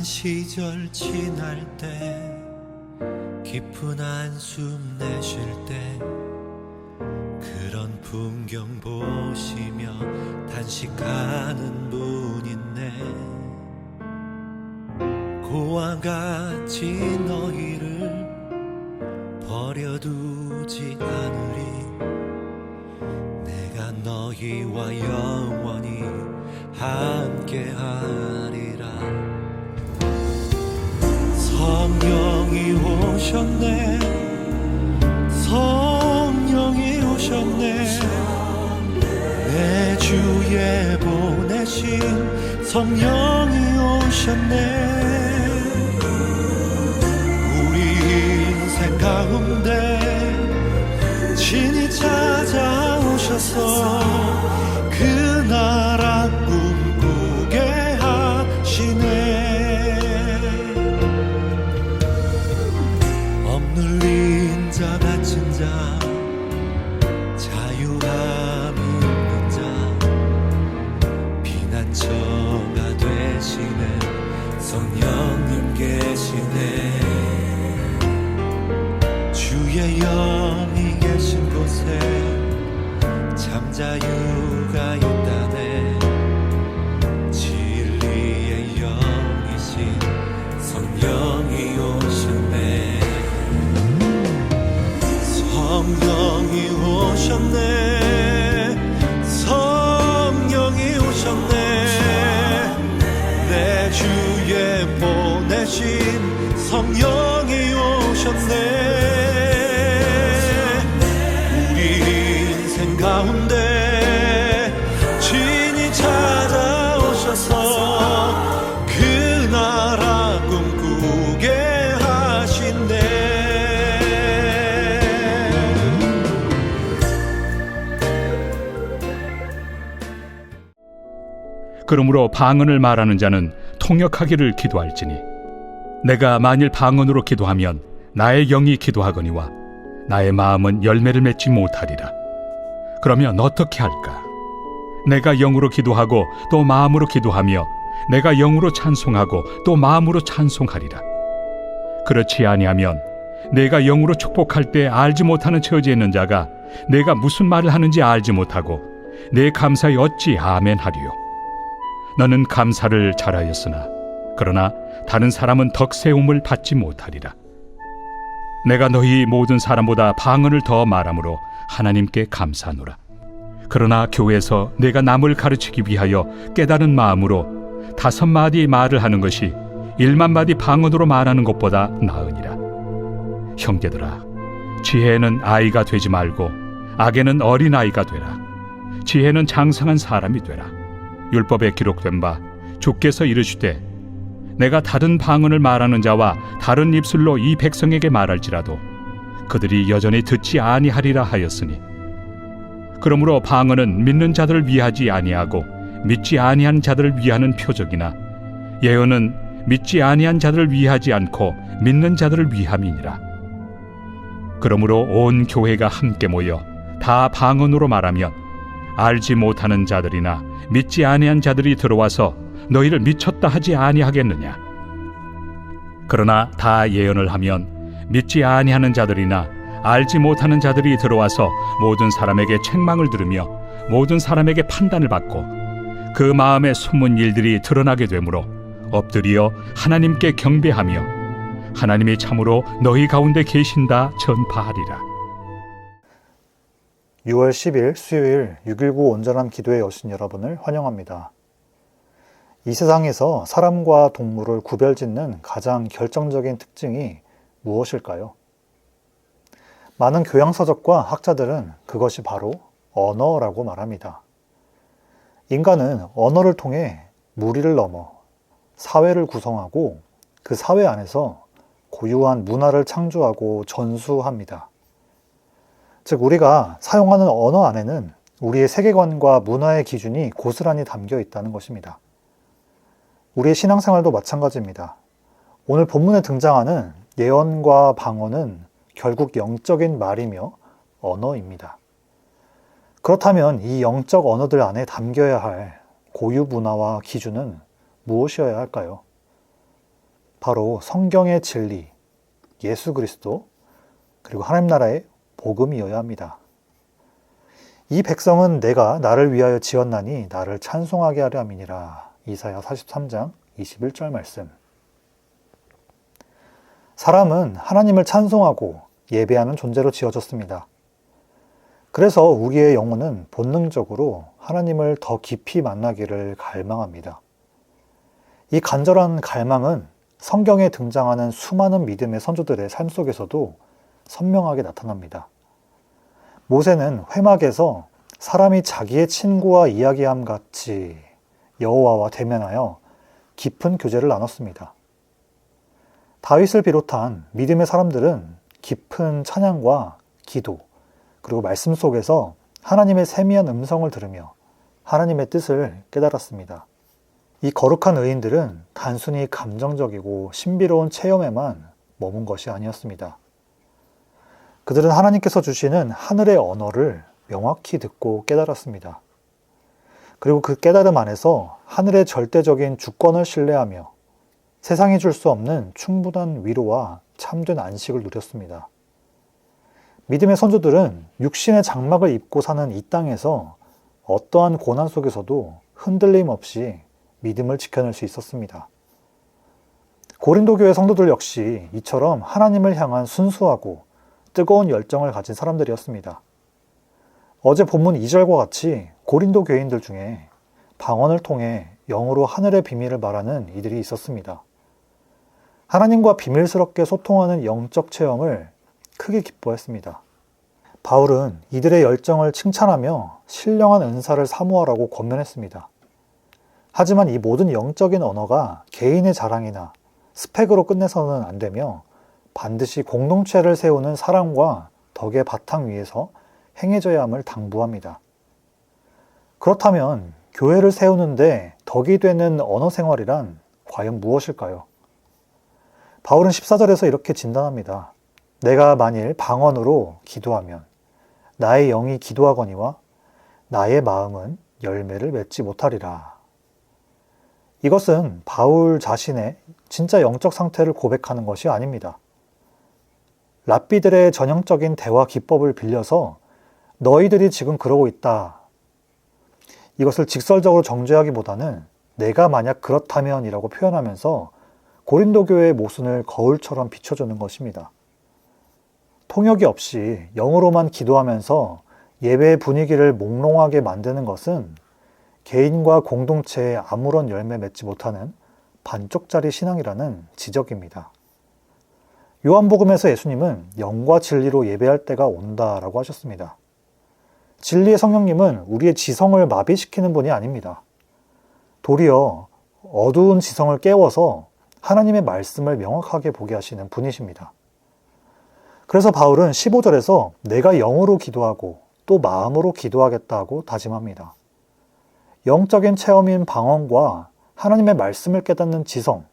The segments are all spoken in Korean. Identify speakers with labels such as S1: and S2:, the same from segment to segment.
S1: 시절 지날 때 깊은 한숨 내쉴 때 그런 풍경 보시며 단식하는 분 있네. 고와 같이 너희를 버려두지 않으리. 내가 너희와 영원히 함께하리라. 성령이 오셨네. 성령이 오셨네. 내 주에 보내신 성령이 오셨네. 우리 인생 가운데 친히 찾아오셔서 그 나라 꿈꾸게 하시네. 억눌린 자 갇힌 자 자유함이 없는 자 피난처가 되시는 성령님 계시네. 주의 영이 계신 곳에 잠자유가 있다네. 진리의 영이신 성령이 오셨네. 성령이 오셨네. 성령이 오셨네. 내 주에 보내신 성령이 오셨네. 가운데 친히 찾아오셔서 그 나라 꿈꾸게 하신대.
S2: 그러므로 방언을 말하는 자는 통역하기를 기도할지니 내가 만일 방언으로 기도하면 나의 영이 기도하거니와 나의 마음은 열매를 맺지 못하리라. 그러면 어떻게 할까? 내가 영으로 기도하고 또 마음으로 기도하며 내가 영으로 찬송하고 또 마음으로 찬송하리라. 그렇지 아니하면 내가 영으로 축복할 때 알지 못하는 처지에 있는 자가 내가 무슨 말을 하는지 알지 못하고 내 감사에 어찌 아멘 하리요. 너는 감사를 잘하였으나 그러나 다른 사람은 덕세움을 받지 못하리라. 내가 너희 모든 사람보다 방언을 더 말함으로 하나님께 감사하노라. 그러나 교회에서 내가 남을 가르치기 위하여 깨달은 마음으로 5마디 말을 하는 것이 1만마디 방언으로 말하는 것보다 나으니라. 형제들아, 지혜는 아이가 되지 말고 악에는 어린아이가 되라. 지혜는 장성한 사람이 되라. 율법에 기록된 바 주께서 이르시되 내가 다른 방언을 말하는 자와 다른 입술로 이 백성에게 말할지라도 그들이 여전히 듣지 아니하리라 하였으니, 그러므로 방언은 믿는 자들을 위하지 아니하고 믿지 아니한 자들을 위하는 표적이나 예언은 믿지 아니한 자들을 위하지 않고 믿는 자들을 위함이니라. 그러므로 온 교회가 함께 모여 다 방언으로 말하면 알지 못하는 자들이나 믿지 아니한 자들이 들어와서 너희를 미쳤다 하지 아니하겠느냐. 그러나 다 예언을 하면 믿지 아니하는 자들이나 알지 못하는 자들이 들어와서 모든 사람에게 책망을 들으며 모든 사람에게 판단을 받고 그 마음에 숨은 일들이 드러나게 되므로 엎드려 하나님께 경배하며 하나님이 참으로 너희 가운데 계신다 전파하리라.
S3: 6월 10일 수요일 6.19 온전한 기도에 오신 여러분을 환영합니다. 이 세상에서 사람과 동물을 구별짓는 가장 결정적인 특징이 무엇일까요? 많은 교양서적과 학자들은 그것이 바로 언어라고 말합니다. 인간은 언어를 통해 무리를 넘어 사회를 구성하고 그 사회 안에서 고유한 문화를 창조하고 전수합니다. 즉, 우리가 사용하는 언어 안에는 우리의 세계관과 문화의 기준이 고스란히 담겨 있다는 것입니다. 우리의 신앙생활도 마찬가지입니다. 오늘 본문에 등장하는 예언과 방언은 결국 영적인 말이며 언어입니다. 그렇다면 이 영적 언어들 안에 담겨야 할 고유 문화와 기준은 무엇이어야 할까요? 바로 성경의 진리, 예수 그리스도, 그리고 하나님 나라의 복음이어야 합니다. 이 백성은 내가 나를 위하여 지었나니 나를 찬송하게 하려 함이니라. 이사야 43장 21절 말씀. 사람은 하나님을 찬송하고 예배하는 존재로 지어졌습니다. 그래서 우리의 영혼은 본능적으로 하나님을 더 깊이 만나기를 갈망합니다. 이 간절한 갈망은 성경에 등장하는 수많은 믿음의 선조들의 삶 속에서도 선명하게 나타납니다. 모세는 회막에서 사람이 자기의 친구와 이야기함 같이 여호와와 대면하여 깊은 교제를 나눴습니다. 다윗을 비롯한 믿음의 사람들은 깊은 찬양과 기도, 그리고 말씀 속에서 하나님의 세미한 음성을 들으며 하나님의 뜻을 깨달았습니다. 이 거룩한 의인들은 단순히 감정적이고 신비로운 체험에만 머문 것이 아니었습니다. 그들은 하나님께서 주시는 하늘의 언어를 명확히 듣고 깨달았습니다. 그리고 그 깨달음 안에서 하늘의 절대적인 주권을 신뢰하며 세상이 줄 수 없는 충분한 위로와 참된 안식을 누렸습니다. 믿음의 선조들은 육신의 장막을 입고 사는 이 땅에서 어떠한 고난 속에서도 흔들림 없이 믿음을 지켜낼 수 있었습니다. 고린도 교회 성도들 역시 이처럼 하나님을 향한 순수하고 뜨거운 열정을 가진 사람들이었습니다. 어제 본문 2절과 같이 고린도 교인들 중에 방언을 통해 영어로 하늘의 비밀을 말하는 이들이 있었습니다. 하나님과 비밀스럽게 소통하는 영적 체험을 크게 기뻐했습니다. 바울은 이들의 열정을 칭찬하며 신령한 은사를 사모하라고 권면했습니다. 하지만 이 모든 영적인 언어가 개인의 자랑이나 스펙으로 끝내서는 안 되며 반드시 공동체를 세우는 사랑과 덕의 바탕 위에서 행해져야 함을 당부합니다. 그렇다면 교회를 세우는데 덕이 되는 언어 생활이란 과연 무엇일까요? 바울은 14절에서 이렇게 진단합니다. 내가 만일 방언으로 기도하면 나의 영이 기도하거니와 나의 마음은 열매를 맺지 못하리라. 이것은 바울 자신의 진짜 영적 상태를 고백하는 것이 아닙니다. 랍비들의 전형적인 대화 기법을 빌려서 너희들이 지금 그러고 있다. 이것을 직설적으로 정죄하기보다는 내가 만약 그렇다면이라고 표현하면서 고린도 교회의 모순을 거울처럼 비춰주는 것입니다. 통역이 없이 영어로만 기도하면서 예배의 분위기를 몽롱하게 만드는 것은 개인과 공동체에 아무런 열매 맺지 못하는 반쪽짜리 신앙이라는 지적입니다. 요한복음에서 예수님은 영과 진리로 예배할 때가 온다라고 하셨습니다. 진리의 성령님은 우리의 지성을 마비시키는 분이 아닙니다. 도리어 어두운 지성을 깨워서 하나님의 말씀을 명확하게 보게 하시는 분이십니다. 그래서 바울은 15절에서 내가 영으로 기도하고 또 마음으로 기도하겠다고 다짐합니다. 영적인 체험인 방언과 하나님의 말씀을 깨닫는 지성,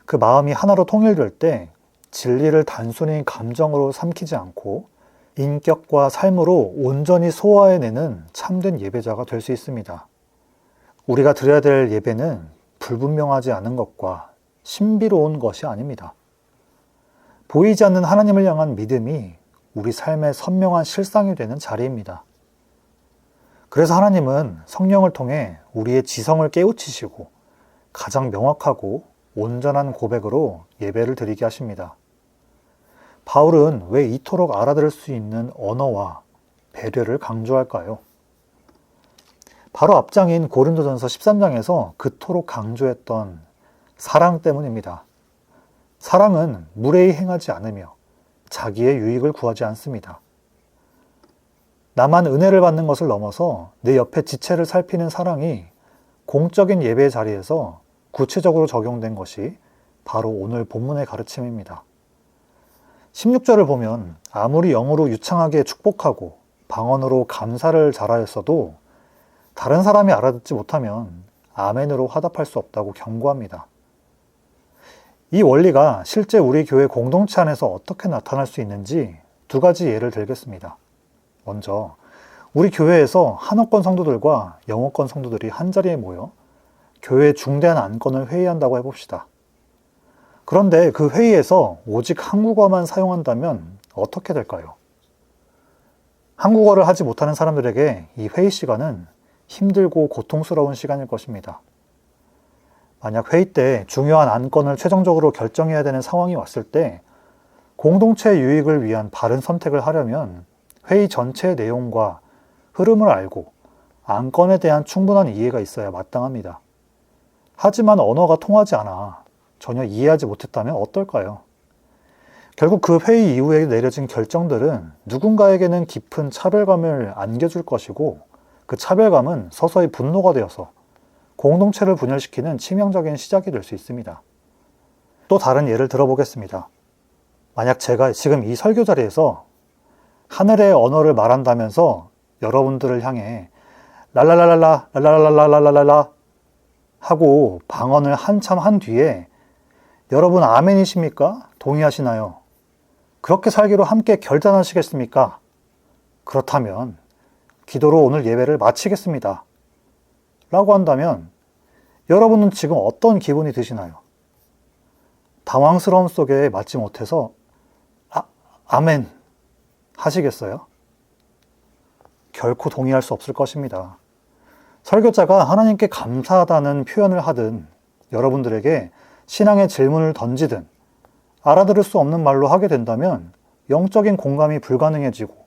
S3: 그 마음이 하나로 통일될 때 진리를 단순히 감정으로 삼키지 않고 인격과 삶으로 온전히 소화해내는 참된 예배자가 될 수 있습니다. 우리가 드려야 될 예배는 불분명하지 않은 것과 신비로운 것이 아닙니다. 보이지 않는 하나님을 향한 믿음이 우리 삶의 선명한 실상이 되는 자리입니다. 그래서 하나님은 성령을 통해 우리의 지성을 깨우치시고 가장 명확하고 온전한 고백으로 예배를 드리게 하십니다. 바울은 왜 이토록 알아들을 수 있는 언어와 배려를 강조할까요? 바로 앞장인 고린도전서 13장에서 그토록 강조했던 사랑 때문입니다. 사랑은 무례히 행하지 않으며 자기의 유익을 구하지 않습니다. 나만 은혜를 받는 것을 넘어서 내 옆에 지체를 살피는 사랑이 공적인 예배 자리에서 구체적으로 적용된 것이 바로 오늘 본문의 가르침입니다. 16절을 보면 아무리 영으로 유창하게 축복하고 방언으로 감사를 잘하였어도 다른 사람이 알아듣지 못하면 아멘으로 화답할 수 없다고 경고합니다. 이 원리가 실제 우리 교회 공동체 안에서 어떻게 나타날 수 있는지 두 가지 예를 들겠습니다. 먼저 우리 교회에서 한어권 성도들과 영어권 성도들이 한자리에 모여 교회의 중대한 안건을 회의한다고 해봅시다. 그런데 그 회의에서 오직 한국어만 사용한다면 어떻게 될까요? 한국어를 하지 못하는 사람들에게 이 회의 시간은 힘들고 고통스러운 시간일 것입니다. 만약 회의 때 중요한 안건을 최종적으로 결정해야 되는 상황이 왔을 때 공동체 유익을 위한 바른 선택을 하려면 회의 전체의 내용과 흐름을 알고 안건에 대한 충분한 이해가 있어야 마땅합니다. 하지만 언어가 통하지 않아 전혀 이해하지 못했다면 어떨까요? 결국 그 회의 이후에 내려진 결정들은 누군가에게는 깊은 차별감을 안겨줄 것이고 그 차별감은 서서히 분노가 되어서 공동체를 분열시키는 치명적인 시작이 될 수 있습니다. 또 다른 예를 들어보겠습니다. 만약 제가 지금 이 설교 자리에서 하늘의 언어를 말한다면서 여러분들을 향해 랄랄랄랄라 랄랄랄랄랄랄라 하고 방언을 한참 한 뒤에 여러분 아멘이십니까? 동의하시나요? 그렇게 살기로 함께 결단하시겠습니까? 그렇다면 기도로 오늘 예배를 마치겠습니다. 라고 한다면 여러분은 지금 어떤 기분이 드시나요? 당황스러움 속에 맞지 못해서 아멘 하시겠어요? 결코 동의할 수 없을 것입니다. 설교자가 하나님께 감사하다는 표현을 하든 여러분들에게 신앙의 질문을 던지든 알아들을 수 없는 말로 하게 된다면 영적인 공감이 불가능해지고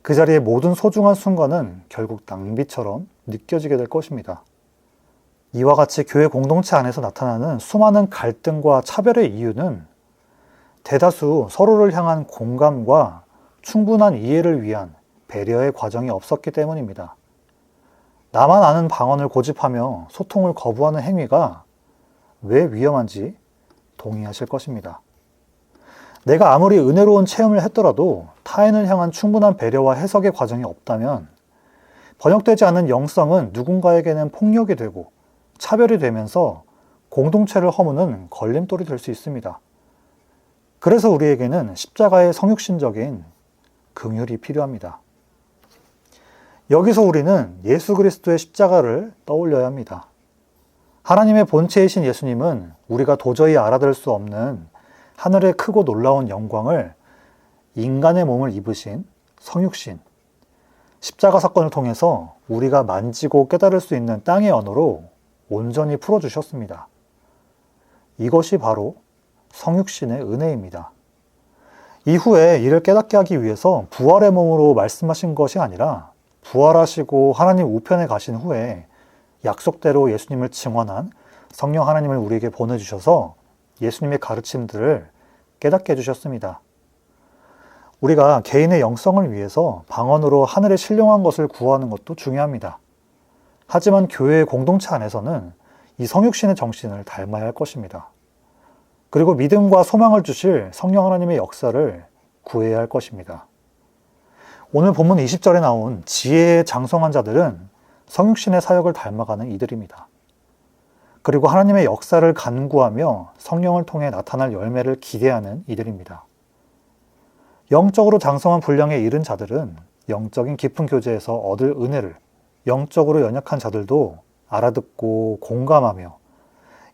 S3: 그 자리의 모든 소중한 순간은 결국 낭비처럼 느껴지게 될 것입니다. 이와 같이 교회 공동체 안에서 나타나는 수많은 갈등과 차별의 이유는 대다수 서로를 향한 공감과 충분한 이해를 위한 배려의 과정이 없었기 때문입니다. 나만 아는 방언을 고집하며 소통을 거부하는 행위가 왜 위험한지 동의하실 것입니다. 내가 아무리 은혜로운 체험을 했더라도 타인을 향한 충분한 배려와 해석의 과정이 없다면 번역되지 않은 영성은 누군가에게는 폭력이 되고 차별이 되면서 공동체를 허무는 걸림돌이 될 수 있습니다. 그래서 우리에게는 십자가의 성육신적인 긍휼이 필요합니다. 여기서 우리는 예수 그리스도의 십자가를 떠올려야 합니다. 하나님의 본체이신 예수님은 우리가 도저히 알아들을 수 없는 하늘의 크고 놀라운 영광을 인간의 몸을 입으신 성육신, 십자가 사건을 통해서 우리가 만지고 깨달을 수 있는 땅의 언어로 온전히 풀어주셨습니다. 이것이 바로 성육신의 은혜입니다. 이후에 이를 깨닫게 하기 위해서 부활의 몸으로 말씀하신 것이 아니라 부활하시고 하나님 우편에 가신 후에 약속대로 예수님을 증언한 성령 하나님을 우리에게 보내주셔서 예수님의 가르침들을 깨닫게 해주셨습니다. 우리가 개인의 영성을 위해서 방언으로 하늘에 신령한 것을 구하는 것도 중요합니다. 하지만 교회의 공동체 안에서는 이 성육신의 정신을 닮아야 할 것입니다. 그리고 믿음과 소망을 주실 성령 하나님의 역사를 구해야 할 것입니다. 오늘 본문 20절에 나온 지혜에 장성한 자들은 성육신의 사역을 닮아가는 이들입니다. 그리고 하나님의 역사를 간구하며 성령을 통해 나타날 열매를 기대하는 이들입니다. 영적으로 장성한 분량에 이른 자들은 영적인 깊은 교제에서 얻을 은혜를 영적으로 연약한 자들도 알아듣고 공감하며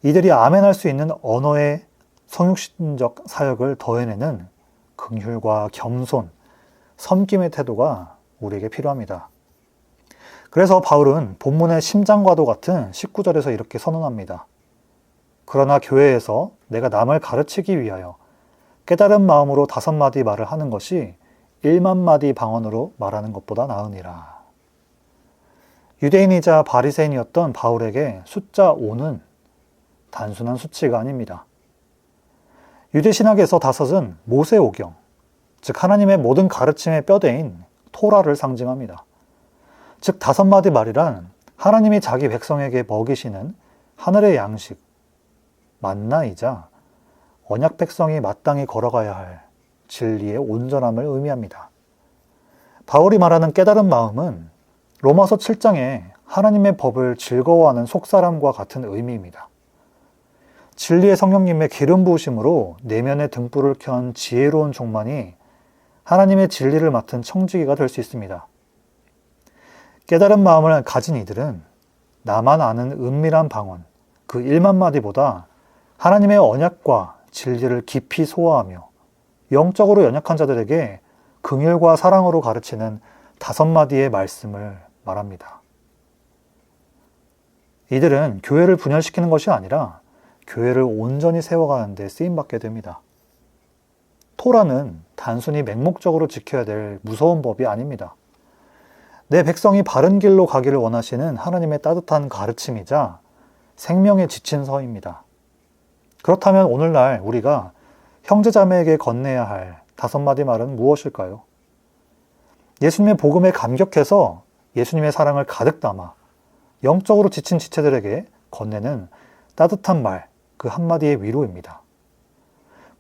S3: 이들이 아멘할 수 있는 언어의 성육신적 사역을 더해내는 긍휼과 겸손, 섬김의 태도가 우리에게 필요합니다. 그래서 바울은 본문의 심장과도 같은 19절에서 이렇게 선언합니다. 그러나 교회에서 내가 남을 가르치기 위하여 깨달은 마음으로 5마디 말을 하는 것이 1만 마디 방언으로 말하는 것보다 나으니라. 유대인이자 바리새인이었던 바울에게 숫자 5는 단순한 수치가 아닙니다. 유대 신학에서 5은 모세오경, 즉 하나님의 모든 가르침의 뼈대인 토라를 상징합니다. 즉 5마디 말이란 하나님이 자기 백성에게 먹이시는 하늘의 양식, 만나이자 언약 백성이 마땅히 걸어가야 할 진리의 온전함을 의미합니다. 바울이 말하는 깨달은 마음은 로마서 7장에 하나님의 법을 즐거워하는 속사람과 같은 의미입니다. 진리의 성령님의 기름 부으심으로 내면의 등불을 켠 지혜로운 종만이 하나님의 진리를 맡은 청지기가 될 수 있습니다. 깨달은 마음을 가진 이들은 나만 아는 은밀한 방언, 그 1만 마디보다 하나님의 언약과 진리를 깊이 소화하며 영적으로 연약한 자들에게 긍휼과 사랑으로 가르치는 5마디의 말씀을 말합니다. 이들은 교회를 분열시키는 것이 아니라 교회를 온전히 세워가는 데 쓰임받게 됩니다. 토라는 단순히 맹목적으로 지켜야 될 무서운 법이 아닙니다. 내 백성이 바른 길로 가기를 원하시는 하나님의 따뜻한 가르침이자 생명의 지침서입니다. 그렇다면 오늘날 우리가 형제자매에게 건네야 할 5마디 말은 무엇일까요? 예수님의 복음에 감격해서 예수님의 사랑을 가득 담아 영적으로 지친 지체들에게 건네는 따뜻한 말, 그 한마디의 위로입니다.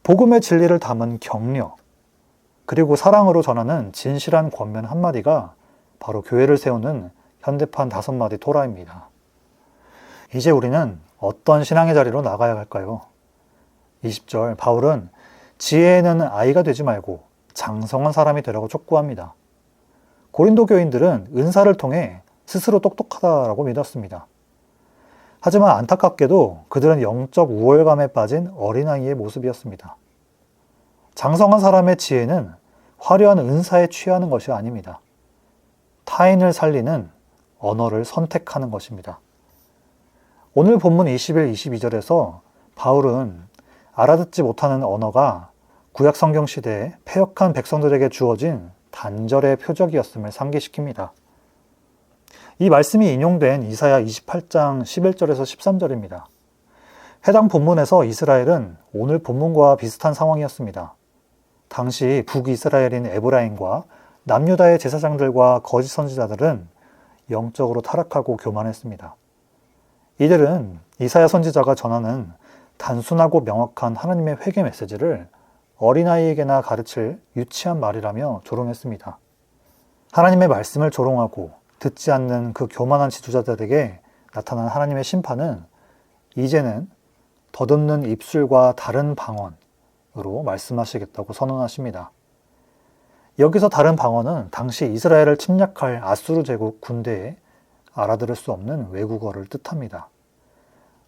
S3: 복음의 진리를 담은 격려, 그리고 사랑으로 전하는 진실한 권면 한마디가 바로 교회를 세우는 현대판 5마디 토라입니다. 이제 우리는 어떤 신앙의 자리로 나가야 할까요? 20절, 바울은 지혜에는 아이가 되지 말고 장성한 사람이 되라고 촉구합니다. 고린도 교인들은 은사를 통해 스스로 똑똑하다라고 믿었습니다. 하지만 안타깝게도 그들은 영적 우월감에 빠진 어린아이의 모습이었습니다. 장성한 사람의 지혜는 화려한 은사에 취하는 것이 아닙니다. 타인을 살리는 언어를 선택하는 것입니다. 오늘 본문 21, 22절에서 바울은 알아듣지 못하는 언어가 구약 성경 시대에 패역한 백성들에게 주어진 단절의 표적이었음을 상기시킵니다. 이 말씀이 인용된 이사야 28장 11절에서 13절입니다. 해당 본문에서 이스라엘은 오늘 본문과 비슷한 상황이었습니다. 당시 북이스라엘인 에브라임과 남유다의 제사장들과 거짓 선지자들은 영적으로 타락하고 교만했습니다. 이들은 이사야 선지자가 전하는 단순하고 명확한 하나님의 회개 메시지를 어린아이에게나 가르칠 유치한 말이라며 조롱했습니다. 하나님의 말씀을 조롱하고 듣지 않는 그 교만한 지도자들에게 나타난 하나님의 심판은 이제는 더듬는 입술과 다른 방언으로 말씀하시겠다고 선언하십니다. 여기서 다른 방언은 당시 이스라엘을 침략할 아수르 제국 군대에 알아들을 수 없는 외국어를 뜻합니다.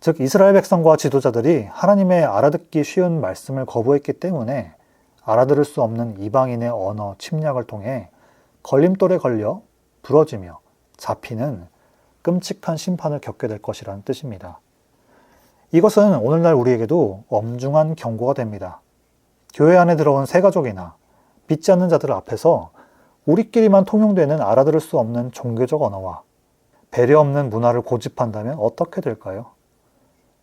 S3: 즉 이스라엘 백성과 지도자들이 하나님의 알아듣기 쉬운 말씀을 거부했기 때문에 알아들을 수 없는 이방인의 언어 침략을 통해 걸림돌에 걸려 부러지며 잡히는 끔찍한 심판을 겪게 될 것이라는 뜻입니다. 이것은 오늘날 우리에게도 엄중한 경고가 됩니다. 교회 안에 들어온 새가족이나 믿지 않는 자들 앞에서 우리끼리만 통용되는 알아들을 수 없는 종교적 언어와 배려 없는 문화를 고집한다면 어떻게 될까요?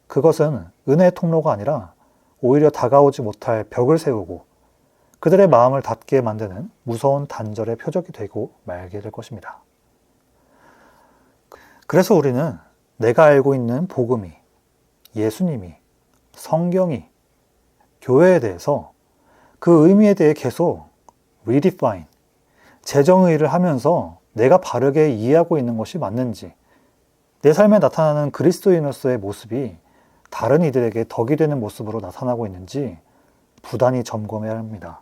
S3: 그것은 은혜의 통로가 아니라 오히려 다가오지 못할 벽을 세우고 그들의 마음을 닫게 만드는 무서운 단절의 표적이 되고 말게 될 것입니다. 그래서 우리는 내가 알고 있는 복음이, 예수님이, 성경이, 교회에 대해서 그 의미에 대해 계속 redefine, 재정의를 하면서 내가 바르게 이해하고 있는 것이 맞는지, 내 삶에 나타나는 그리스도인으로서의 모습이 다른 이들에게 덕이 되는 모습으로 나타나고 있는지 부단히 점검해야 합니다.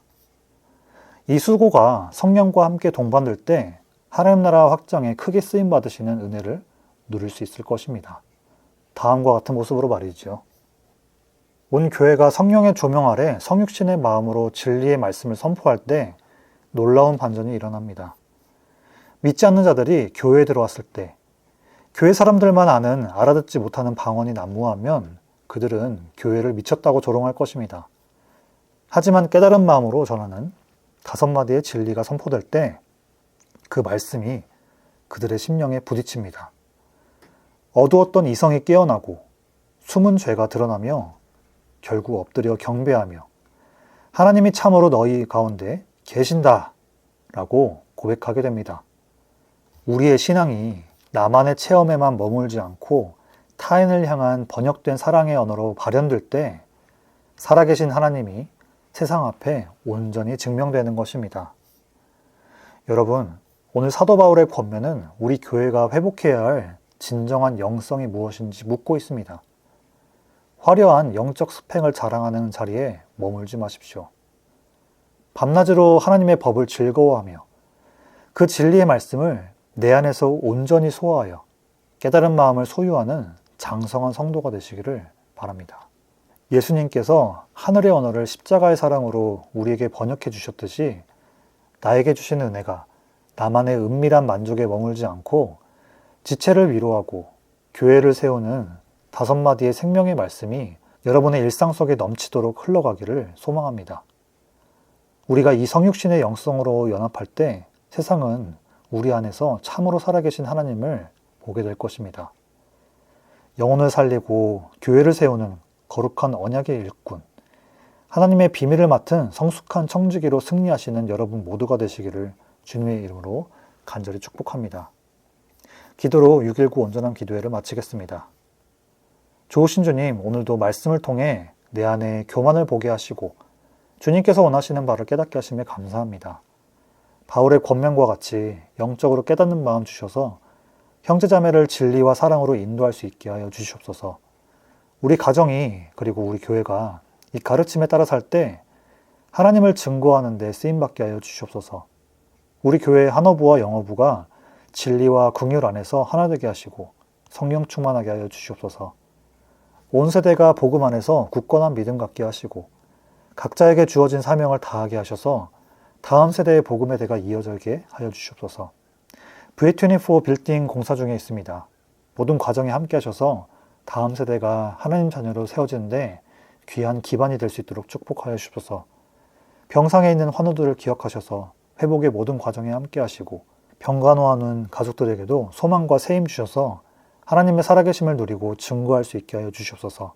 S3: 이 수고가 성령과 함께 동반될 때 하나님 나라 확장에 크게 쓰임받으시는 은혜를 누릴 수 있을 것입니다. 다음과 같은 모습으로 말이죠. 온 교회가 성령의 조명 아래 성육신의 마음으로 진리의 말씀을 선포할 때 놀라운 반전이 일어납니다. 믿지 않는 자들이 교회에 들어왔을 때 교회 사람들만 아는 알아듣지 못하는 방언이 난무하면 그들은 교회를 미쳤다고 조롱할 것입니다. 하지만 깨달은 마음으로 전하는 5마디의 진리가 선포될 때 그 말씀이 그들의 심령에 부딪힙니다. 어두웠던 이성이 깨어나고 숨은 죄가 드러나며 결국 엎드려 경배하며 하나님이 참으로 너희 가운데 계신다 라고 고백하게 됩니다. 우리의 신앙이 나만의 체험에만 머물지 않고 타인을 향한 번역된 사랑의 언어로 발현될 때 살아계신 하나님이 세상 앞에 온전히 증명되는 것입니다. 여러분, 오늘 사도 바울의 권면은 우리 교회가 회복해야 할 진정한 영성이 무엇인지 묻고 있습니다. 화려한 영적 스펙을 자랑하는 자리에 머물지 마십시오. 밤낮으로 하나님의 법을 즐거워하며 그 진리의 말씀을 내 안에서 온전히 소화하여 깨달은 마음을 소유하는 장성한 성도가 되시기를 바랍니다. 예수님께서 하늘의 언어를 십자가의 사랑으로 우리에게 번역해 주셨듯이 나에게 주신 은혜가 나만의 은밀한 만족에 머물지 않고 지체를 위로하고 교회를 세우는 5마디의 생명의 말씀이 여러분의 일상 속에 넘치도록 흘러가기를 소망합니다. 우리가 이 성육신의 영성으로 연합할 때 세상은 우리 안에서 참으로 살아계신 하나님을 보게 될 것입니다. 영혼을 살리고 교회를 세우는 거룩한 언약의 일꾼, 하나님의 비밀을 맡은 성숙한 청지기로 승리하시는 여러분 모두가 되시기를 주님의 이름으로 간절히 축복합니다. 기도로 619 온전한 기도회를 마치겠습니다. 좋으신 주님, 오늘도 말씀을 통해 내 안에 교만을 보게 하시고 주님께서 원하시는 바를 깨닫게 하심에 감사합니다. 바울의 권면과 같이 영적으로 깨닫는 마음 주셔서 형제자매를 진리와 사랑으로 인도할 수 있게 하여 주시옵소서. 우리 가정이 그리고 우리 교회가 이 가르침에 따라 살 때 하나님을 증거하는 데 쓰임받게 하여 주시옵소서. 우리 교회 한어부와 영어부가 진리와 긍휼 안에서 하나 되게 하시고 성령 충만하게 하여 주시옵소서. 온 세대가 복음 안에서 굳건한 믿음 갖게 하시고 각자에게 주어진 사명을 다하게 하셔서 다음 세대의 복음의 대가 이어지게 하여 주시옵소서. V24 빌딩 공사 중에 있습니다. 모든 과정에 함께 하셔서 다음 세대가 하나님 자녀로 세워지는데 귀한 기반이 될 수 있도록 축복하여 주시옵소서. 병상에 있는 환우들을 기억하셔서 회복의 모든 과정에 함께 하시고 병간호하는 가족들에게도 소망과 세임 주셔서 하나님의 살아계심을 누리고 증거할 수 있게 하여 주시옵소서.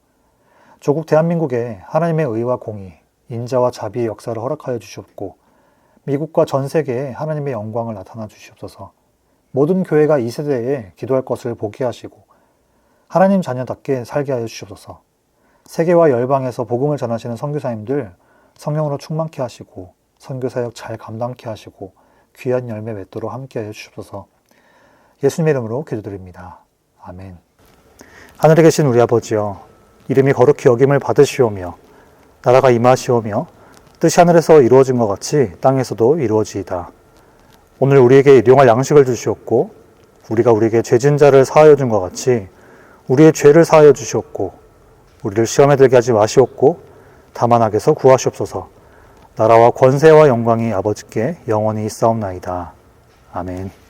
S3: 조국 대한민국에 하나님의 의와 공의, 인자와 자비의 역사를 허락하여 주시옵고 미국과 전 세계에 하나님의 영광을 나타나 주시옵소서. 모든 교회가 이 세대에 기도할 것을 보게 하시고 하나님 자녀답게 살게 하여 주시옵소서. 세계와 열방에서 복음을 전하시는 선교사님들 성령으로 충만케 하시고 선교사역 잘 감당케 하시고 귀한 열매 맺도록 함께 하여 주시옵소서. 예수님의 이름으로 기도드립니다. 아멘. 하늘에 계신 우리 아버지여, 이름이 거룩히 여김을 받으시오며 나라가 임하시오며 뜻이 하늘에서 이루어진 것 같이 땅에서도 이루어지이다. 오늘 우리에게 일용할 양식을 주시옵고 우리가 우리에게 죄진 자를 사하여 준 것 같이 우리의 죄를 사하여 주시옵고 우리를 시험에 들게 하지 마시옵고 다만 악에서 구하시옵소서. 나라와 권세와 영광이 아버지께 영원히 있사옵나이다. 아멘.